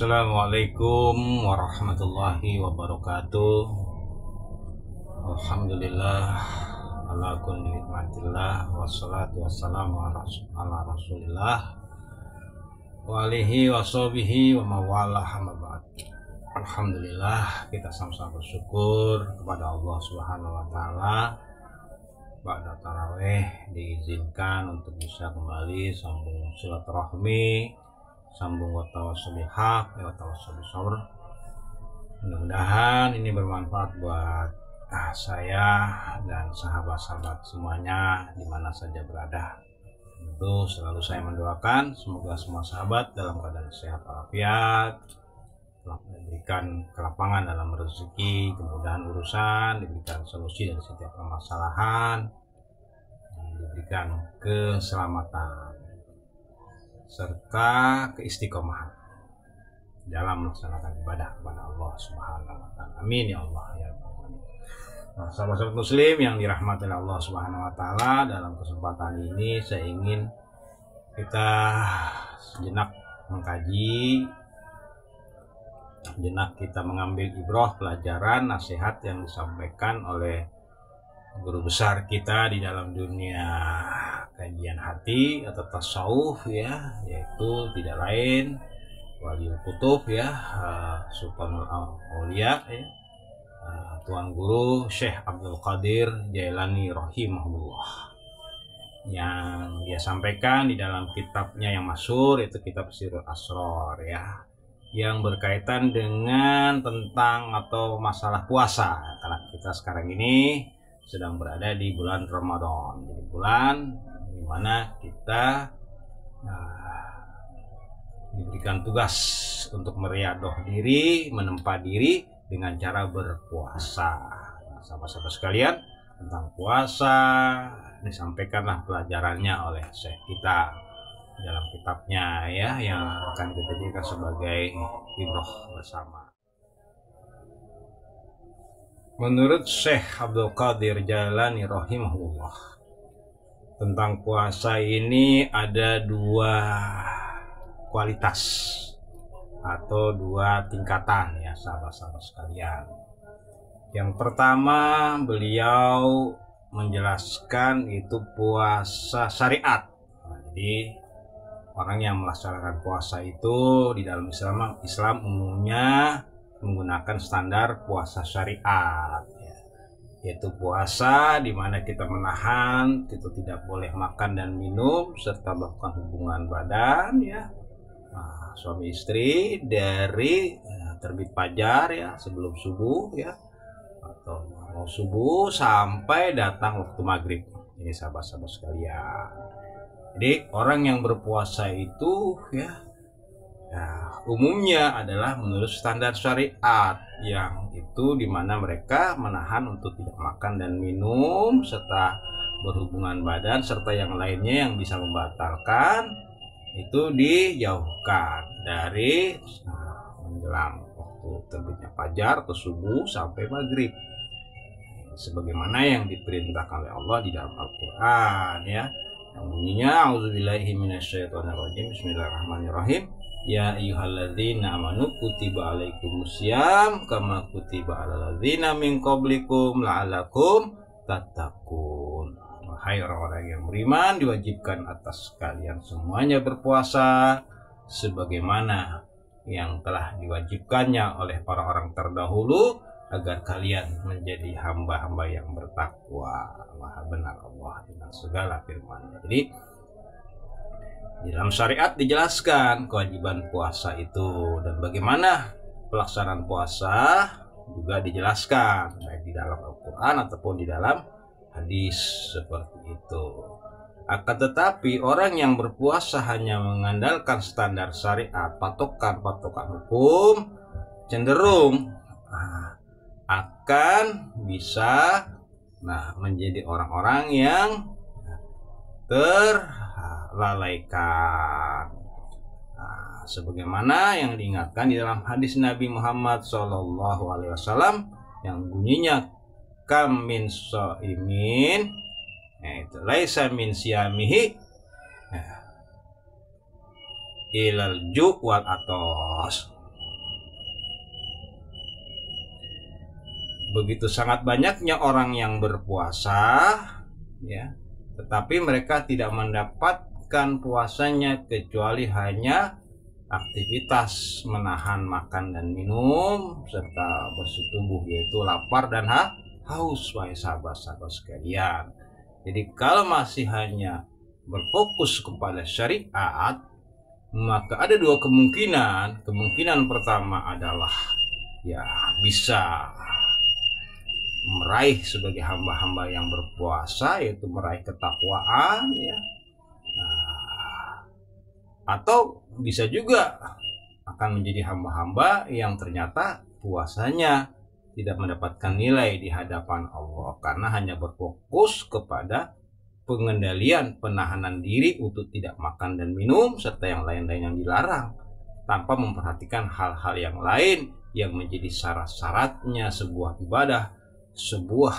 Assalamualaikum warahmatullahi wabarakatuh. Alhamdulillah ala kulli nikmatillah wassalatu wassalamu ala rasulillah wa alihi wa sahbihi wa mawalah amma ba'd. Alhamdulillah, kita sama-sama bersyukur kepada Allah Subhanahu wa taala. Ba'da tarawih diizinkan untuk bisa kembali sambung silaturahmi, sambung watawassul bihaq, watawassul bisabr. Mudah-mudahan ini bermanfaat buat saya dan sahabat-sahabat semuanya di mana saja berada. Tentu selalu saya mendoakan semoga semua sahabat dalam keadaan sehat walafiat, diberikan kelapangan dalam rezeki, kemudahan urusan, diberikan solusi dari setiap permasalahan, diberikan keselamatan serta keistiqomahan dalam melaksanakan ibadah kepada Allah Subhanahu wa taala. Amin ya Allah ya Rabbal. Nah, sahabat-sahabat muslim yang dirahmati oleh Allah Subhanahu wa taala, dalam kesempatan ini saya ingin kita sejenak mengkaji, sejenak kita mengambil ibrah, pelajaran, nasihat yang disampaikan oleh guru besar kita di dalam dunia kajian hati atau tasawuf ya, yaitu tidak lain Waliul Qutub ya, Sultanul Aulia ya, Tuan Guru Syekh Abdul Qadir Jailani rahimahullah, yang dia sampaikan di dalam kitabnya yang masyhur, yaitu kitab Sirrul Asrar ya, yang berkaitan dengan tentang atau masalah puasa, karena kita sekarang ini sedang berada di bulan Ramadan, jadi bulan di mana kita diberikan tugas untuk meriadoh diri, menempa diri dengan cara berpuasa. Nah, sahabat-sahabat sekalian, tentang puasa disampaikanlah pelajarannya oleh Syekh kita dalam kitabnya ya, yang akan kita jadikan sebagai ibrah bersama. Menurut Syekh Abdul Qadir Jailani rahimahullah, tentang puasa ini ada dua kualitas atau dua tingkatan ya sahabat-sahabat sekalian. Yang pertama, beliau menjelaskan itu puasa syariat. Nah, jadi orang yang melaksanakan puasa itu di dalam Islam umumnya menggunakan standar puasa syariat ya, yaitu puasa di mana kita menahan, kita tidak boleh makan dan minum serta melakukan hubungan badan ya, suami istri dari terbit fajar ya, sebelum subuh ya, atau mau subuh sampai datang waktu maghrib. Ini sahabat-sahabat sekalian, jadi orang yang berpuasa itu ya, umumnya adalah menurut standar syariat, yang itu dimana mereka menahan untuk tidak makan dan minum serta berhubungan badan serta yang lainnya yang bisa membatalkan, itu dijauhkan dari menjelang waktu terbitnya fajar atau subuh sampai maghrib, sebagaimana yang diperintahkan oleh Allah di dalam Al-Quran ya, yang bunyinya a'udzubillahi minasyaitonirrajim, bismillahirrahmanirrahim, ya ayyuhalladzina amanu kutiba alaikumusiyam kama kutiba alal ladzina min qablikum la'allakum tattaqun. Wahai orang-orang yang beriman, diwajibkan atas kalian semuanya berpuasa sebagaimana yang telah diwajibkannya oleh orang-orang terdahulu, agar kalian menjadi hamba-hamba yang bertakwa. Maha benar Allah dengan segala firman-Nya. Jadi di dalam syariat dijelaskan kewajiban puasa itu, dan bagaimana pelaksanaan puasa juga dijelaskan baik di dalam Al-Quran ataupun di dalam hadis seperti itu. Akan tetapi orang yang berpuasa hanya mengandalkan standar syariat, patokan hukum, cenderung akan bisa menjadi orang-orang yang terlalaikan, sebagaimana yang diingatkan di dalam hadis Nabi Muhammad SAW yang bunyinya kam min shaimin, itu laisa min siyamihi ilal ju' wal atos. begitu sangat banyaknya orang yang berpuasa, ya, tetapi mereka tidak mendapatkan puasanya kecuali hanya aktivitas menahan makan dan minum serta bersetubuh, yaitu lapar dan haus, wahai sahabat-sahabat sekalian. Jadi kalau masih hanya berfokus kepada syariat, maka ada dua kemungkinan. Kemungkinan pertama adalah ya bisa meraih sebagai hamba-hamba yang berpuasa, yaitu meraih ketakwaan, ya. Atau bisa juga akan menjadi hamba-hamba yang ternyata puasanya tidak mendapatkan nilai di hadapan Allah karena hanya berfokus kepada pengendalian penahanan diri untuk tidak makan dan minum serta yang lain-lain yang dilarang, tanpa memperhatikan hal-hal yang lain yang menjadi syarat-syaratnya sebuah ibadah, sebuah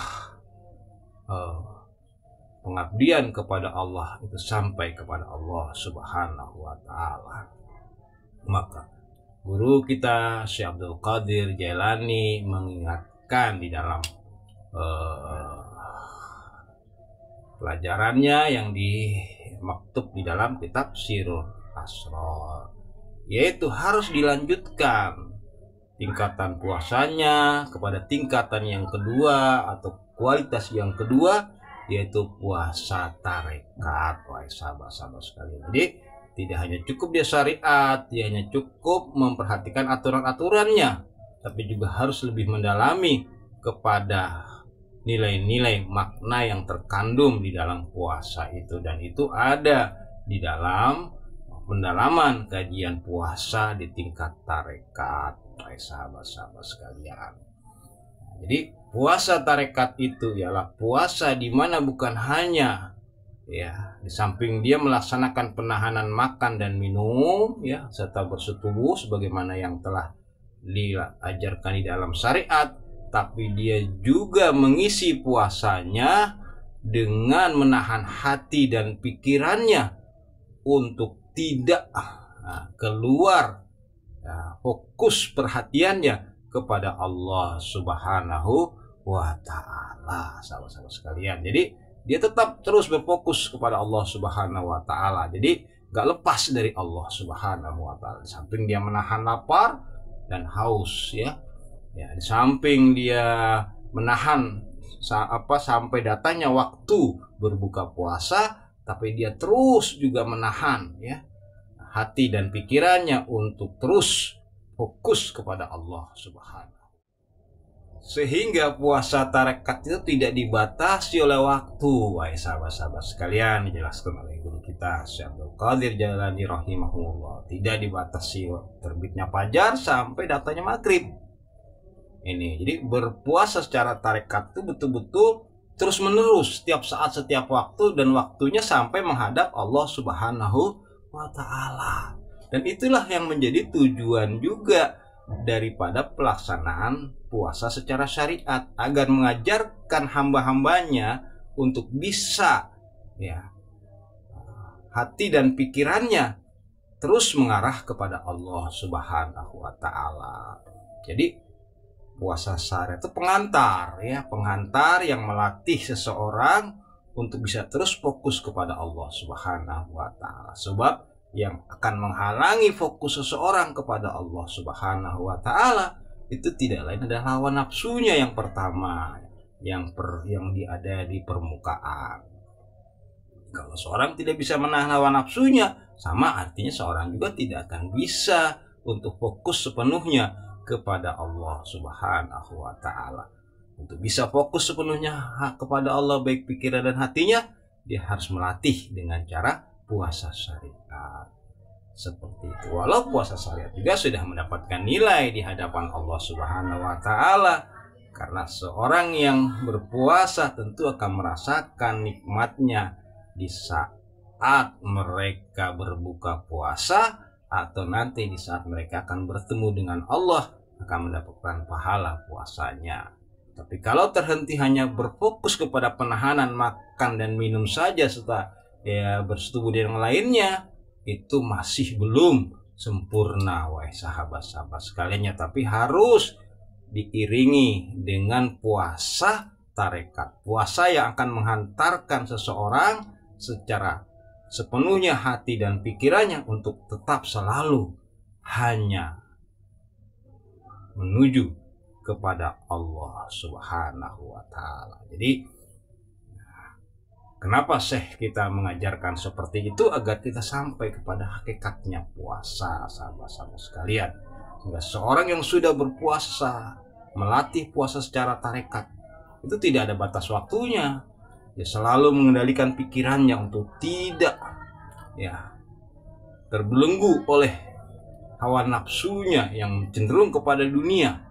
pengabdian kepada Allah itu sampai kepada Allah Subhanahu wa Ta'ala. Maka guru kita Syekh Abdul Qadir Jailani mengingatkan di dalam pelajarannya yang dimaktub di dalam kitab Sirrul Asrar, yaitu harus dilanjutkan tingkatan puasanya kepada tingkatan yang kedua atau kualitas yang kedua, yaitu puasa tarekat, wahai sahabat-sahabat sekalian. Jadi tidak hanya cukup dia syariat, dia hanya cukup memperhatikan aturan-aturannya, tapi juga harus lebih mendalami kepada nilai-nilai makna yang terkandung di dalam puasa itu, dan itu ada di dalam pendalaman kajian puasa di tingkat tarekat, sahabat-sahabat sekalian. Jadi puasa tarekat itu ialah puasa di mana bukan hanya ya di samping dia melaksanakan penahanan makan dan minum, ya, serta bersetubuh sebagaimana yang telah diajarkan di dalam syariat, tapi dia juga mengisi puasanya dengan menahan hati dan pikirannya untuk tidak keluar fokus perhatiannya kepada Allah Subhanahu wa Ta'ala, sahabat-sahabat sekalian. Jadi dia tetap terus berfokus kepada Allah Subhanahu wa Ta'ala. Jadi gak lepas dari Allah Subhanahu wa Ta'ala. Di samping dia menahan lapar dan haus, ya, di samping dia menahan sampai datanya waktu berbuka puasa, tapi dia terus juga menahan, ya, hati dan pikirannya untuk terus fokus kepada Allah Subhanahu. Sehingga puasa tarekat itu tidak dibatasi oleh waktu, wahai sahabat-sahabat sekalian, dijelaskan oleh guru kita Syekh Abdul Qadir Jailani rahimahullah. Tidak dibatasi terbitnya fajar sampai datanya maghrib. Ini jadi berpuasa secara tarekat itu betul-betul terus menerus setiap saat, setiap waktu, dan waktunya sampai menghadap Allah Subhanahu wa Ta'ala. Dan itulah yang menjadi tujuan juga daripada pelaksanaan puasa secara syariat, agar mengajarkan hamba-hambanya untuk bisa, ya, hati dan pikirannya terus mengarah kepada Allah Subhanahu wa Ta'ala. Jadi puasa syariat itu pengantar, ya, pengantar yang melatih seseorang untuk bisa terus fokus kepada Allah Subhanahu wa Ta'ala. Sebab yang akan menghalangi fokus seseorang kepada Allah Subhanahu wa Ta'ala itu tidak lain adalah hawa nafsunya yang pertama, yang ada di permukaan. Kalau seorang tidak bisa menahan hawa nafsunya, sama artinya seorang juga tidak akan bisa untuk fokus sepenuhnya kepada Allah Subhanahu wa Ta'ala. Untuk bisa fokus sepenuhnya kepada Allah, baik pikiran dan hatinya, dia harus melatih dengan cara puasa syariat. Seperti itu. Walau puasa syariat juga sudah mendapatkan nilai di hadapan Allah Subhanahu wa Ta'ala, karena seorang yang berpuasa tentu akan merasakan nikmatnya di saat mereka berbuka puasa, atau nanti di saat mereka akan bertemu dengan Allah akan mendapatkan pahala puasanya. Tapi kalau terhenti hanya berfokus kepada penahanan makan dan minum saja serta bersetubuh dengan lainnya, itu masih belum sempurna, wahai sahabat-sahabat sekalian. Tapi harus diiringi dengan puasa tarekat, puasa yang akan menghantarkan seseorang secara sepenuhnya hati dan pikirannya untuk tetap selalu hanya menuju kepada Allah Subhanahu wa Ta'ala. Jadi kenapa Syekh kita mengajarkan seperti itu? Agar kita sampai kepada hakikatnya puasa, sahabat-sahabat sekalian. Sehingga seorang yang sudah berpuasa, melatih puasa secara tarekat, itu tidak ada batas waktunya. Dia selalu mengendalikan pikirannya untuk tidak terbelenggu oleh hawa nafsunya yang cenderung kepada dunia.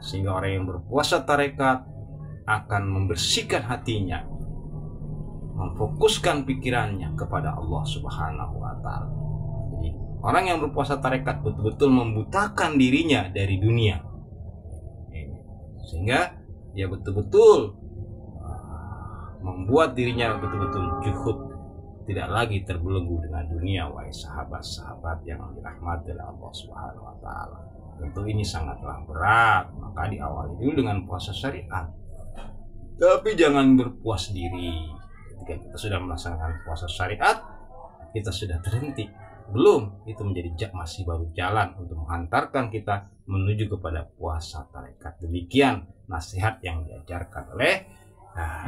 Sehingga orang yang berpuasa tarekat akan membersihkan hatinya, memfokuskan pikirannya kepada Allah Subhanahu wa Ta'ala. Jadi orang yang berpuasa tarekat betul-betul membutakan dirinya dari dunia, sehingga dia betul-betul membuat dirinya betul-betul juhud, tidak lagi terbelenggu dengan dunia. Wahai sahabat-sahabat yang dirahmati oleh Allah Subhanahu wa Ta'ala, tentu ini sangatlah berat, maka diawali dulu dengan puasa syariat. Tapi jangan berpuas diri. Ketika kita sudah melaksanakan puasa syariat, kita sudah terhenti. Belum, itu menjadi masih baru jalan untuk menghantarkan kita menuju kepada puasa tarekat. Demikian nasihat yang diajarkan oleh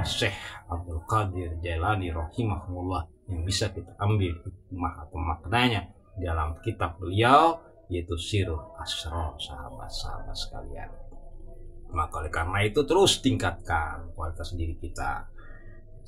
Syekh Abdul Qadir Jailani rahimahullah, yang bisa kita ambil hikmah atau maknanya dalam kitab beliau, yaitu Sirrul Asrar, sahabat-sahabat sekalian. Maka oleh karena itu terus tingkatkan kualitas diri kita,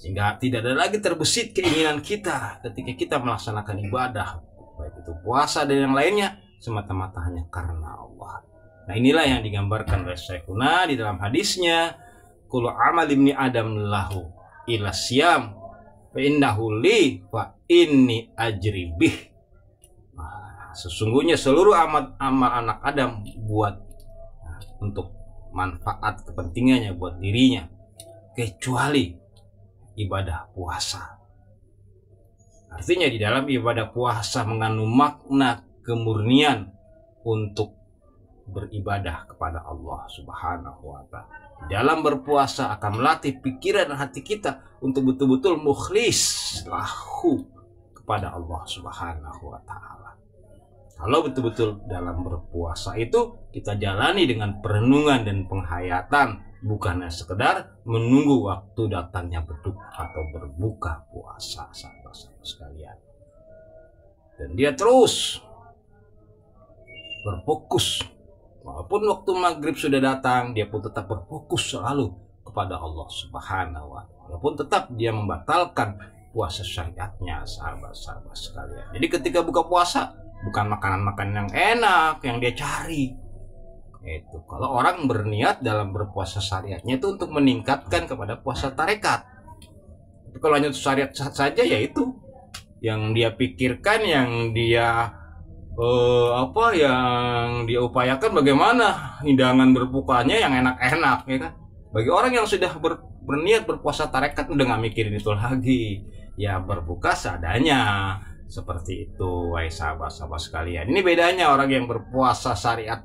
sehingga tidak ada lagi terbesit keinginan kita ketika kita melaksanakan ibadah, baik itu puasa dan yang lainnya, semata-mata hanya karena Allah. Nah, inilah yang digambarkan oleh Syekhuna di dalam hadisnya, kullu amal ibni adam lahu ila siyam fa innahu li fa inni ajri bih. Sesungguhnya seluruh amal anak Adam buat untuk manfaat kepentingannya buat dirinya, kecuali ibadah puasa. Artinya di dalam ibadah puasa mengandung makna kemurnian untuk beribadah kepada Allah Subhanahu wa Ta'ala. Dalam berpuasa akan melatih pikiran dan hati kita untuk betul-betul mukhlis lahu kepada Allah Subhanahu wa Ta'ala. Kalau betul-betul dalam berpuasa itu kita jalani dengan perenungan dan penghayatan, bukannya sekedar menunggu waktu datangnya beduk atau berbuka puasa, sahabat-sahabat sekalian. Dan dia terus berfokus, walaupun waktu maghrib sudah datang, dia pun tetap berfokus selalu kepada Allah Subhanahu wa Ta'ala, walaupun tetap dia membatalkan puasa syariatnya, sahabat-sahabat sekalian. Jadi ketika buka puasa, bukan makanan-makanan yang enak yang dia cari. Itu kalau orang berniat dalam berpuasa syariatnya itu untuk meningkatkan kepada puasa tarekat. Tapi kalau hanya syariat saja, ya itu yang dia pikirkan, yang dia yang dia upayakan bagaimana hidangan berbukanya yang enak-enak, ya kan. Bagi orang yang sudah berniat berpuasa tarekat udah nggak mikirin itu lagi, ya berbuka seadanya. Seperti itu, wahai sahabat-sahabat sekalian. Ini bedanya orang yang berpuasa syariat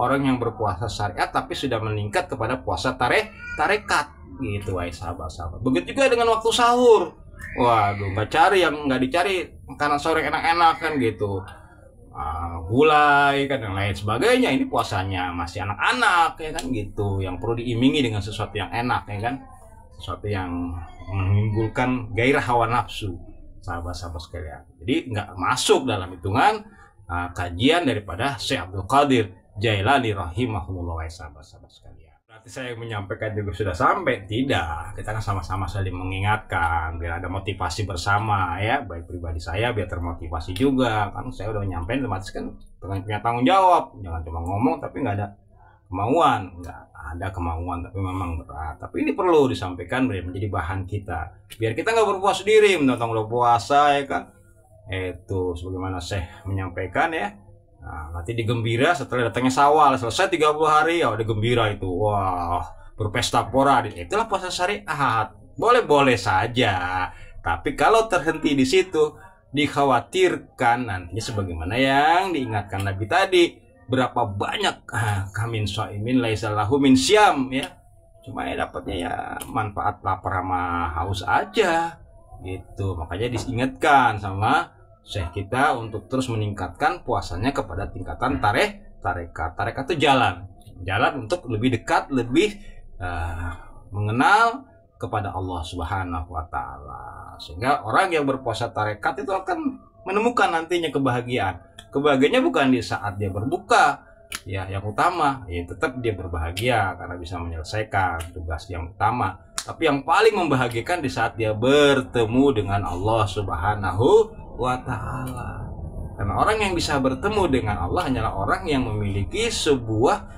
orang yang berpuasa syariat tapi sudah meningkat kepada puasa tarekat gitu, wahai sahabat-sahabat. Begitu juga dengan waktu sahur. Waduh, nggak dicari makanan sahur enak-enak kan gitu. Gulai kan dan lain sebagainya. Ini puasanya masih anak-anak ya kan gitu, yang perlu diimingi dengan sesuatu yang enak ya kan, sesuatu yang menimbulkan gairah hawa nafsu, sahabat-sahabat sekalian. Jadi nggak masuk dalam hitungan kajian daripada Syekh Abdul Qadir Jailani rahimahullah, sahabat-sahabat sekalian. Berarti saya menyampaikan juga sudah sampai? Tidak, kita kan sama-sama saling mengingatkan biar ada motivasi bersama ya, baik pribadi saya biar termotivasi juga kan. Saya udah menyampaikan, otomatis kan punya tanggung jawab, jangan cuma ngomong tapi nggak ada kemauan. Nggak ada kemauan tapi memang berat, tapi ini perlu disampaikan biar menjadi bahan kita, biar kita nggak berpuas diri mentang-mentang udah puasa ya kan. Itu sebagaimana Syekh menyampaikan ya. Nah, nanti digembira setelah datangnya Syawal, selesai 30 hari ya udah gembira itu. Wah, berpesta pora. Itulah puasa syariat. Boleh-boleh saja. Tapi kalau terhenti di situ, dikhawatirkan nantinya sebagaimana yang diingatkan Nabi tadi, berapa banyak kamin shaimin laisa lahu min syam ya, cuma ya dapatnya ya manfaat lapar sama haus aja gitu. Makanya diingatkan sama syekh kita untuk terus meningkatkan puasanya kepada tingkatan tarekat. Tarekat itu jalan untuk lebih dekat, lebih mengenal kepada Allah Subhanahu wa taala. Sehingga orang yang berpuasa tarekat itu akan menemukan nantinya kebahagiaan. Kebahagiaannya bukan di saat dia berbuka, ya yang utama, ya tetap dia berbahagia karena bisa menyelesaikan tugas yang utama. Tapi yang paling membahagiakan di saat dia bertemu dengan Allah Subhanahu wa taala. Karena orang yang bisa bertemu dengan Allah hanyalah orang yang memiliki sebuah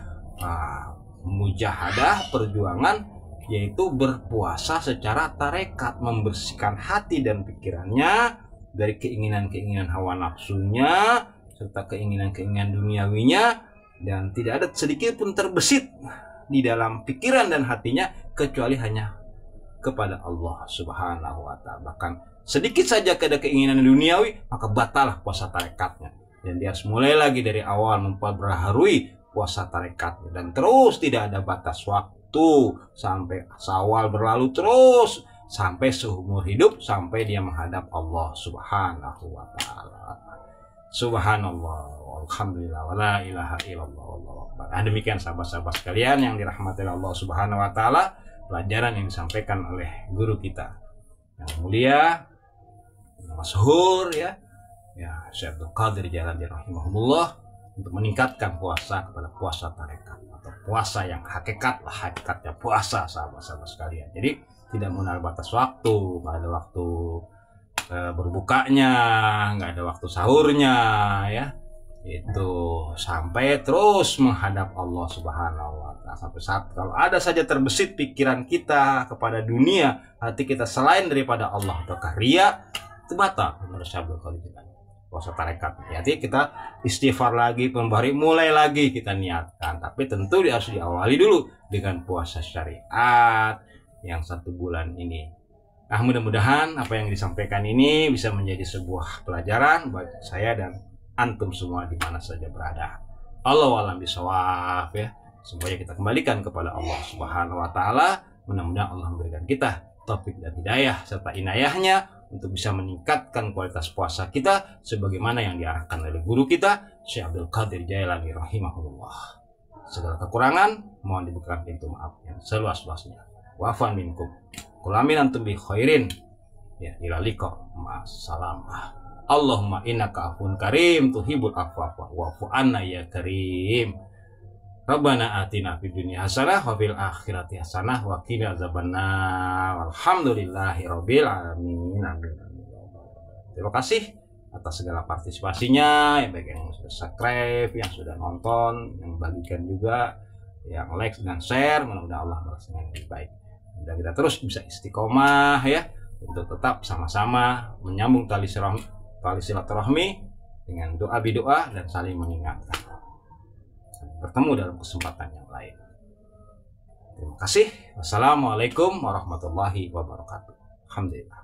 mujahadah, perjuangan, yaitu berpuasa secara tarekat, membersihkan hati dan pikirannya dari keinginan-keinginan hawa nafsunya serta keinginan-keinginan duniawinya, dan tidak ada sedikit pun terbesit di dalam pikiran dan hatinya kecuali hanya kepada Allah Subhanahu wa taala. Bahkan sedikit saja ada keinginan duniawi, maka batalah puasa tarekatnya, dan dia harus mulai lagi dari awal memperbaharui puasa tarekatnya, dan terus tidak ada batas waktu sampai Syawal berlalu, terus sampai seumur hidup, sampai dia menghadap Allah Subhanahu wa taala. Subhanallah, alhamdulillah, wala ilaha illallah, wallahu akbar. Demikian sahabat-sahabat sekalian yang dirahmati Allah Subhanahu wa taala, pelajaran yang disampaikan oleh guru kita yang mulia, yang masyhur ya Syekh Abdul Qadir Jailani rahimahullah, untuk meningkatkan puasa kepada puasa tarekat atau puasa yang hakikatnya puasa, sahabat-sahabat sekalian. Jadi tidak mengenal batas waktu, nggak ada waktu berbukanya, nggak ada waktu sahurnya ya, itu sampai terus menghadap Allah Subhanahu wa taala. Sampai saat kalau ada saja terbesit pikiran kita kepada dunia, hati kita selain daripada Allah ataukah riya, itu batal menurut Syekh Abdul Qadir puasa tarekat. Jadi kita istighfar lagi, kembali mulai lagi kita niatkan, tapi tentu harus diawali dulu dengan puasa syariat yang 1 bulan ini. Nah, mudah-mudahan apa yang disampaikan ini bisa menjadi sebuah pelajaran bagi saya dan antum semua di mana saja berada. Allahu a'lam bishawab ya. Semuanya kita kembalikan kepada Allah Subhanahu wa taala. Mudah-mudahan Allah memberikan kita taufik dan hidayah serta inayahnya untuk bisa meningkatkan kualitas puasa kita sebagaimana yang diarahkan oleh guru kita Syekh Abdul Qadir Jailani rahimahullah. Segala kekurangan mohon dibukakan pintu maaf yang seluas-luasnya. Wa'afan minkum. Qul amin antum bi khairin. Ya, ila liqa. Ma'assalam. Allahumma innaka afun karim tuhibbul afwa wa'fu anna ya karim. Rabbana atina fid dunya hasanah wa fil akhirati hasanah wa qina azabannar. Alhamdulillahi rabbil alamin. Amin. Terima kasih atas segala partisipasinya, yang baik yang sudah subscribe, yang sudah nonton, yang bagikan juga, yang like dan share. Mudah-mudahan Allah balas dengan lebih baik. Dan kita terus bisa istiqomah ya untuk tetap sama-sama menyambung tali silaturahmi dengan doa dan saling mengingatkan. Bertemu dalam kesempatan yang lain. Terima kasih. Wassalamualaikum warahmatullahi wabarakatuh. Alhamdulillah.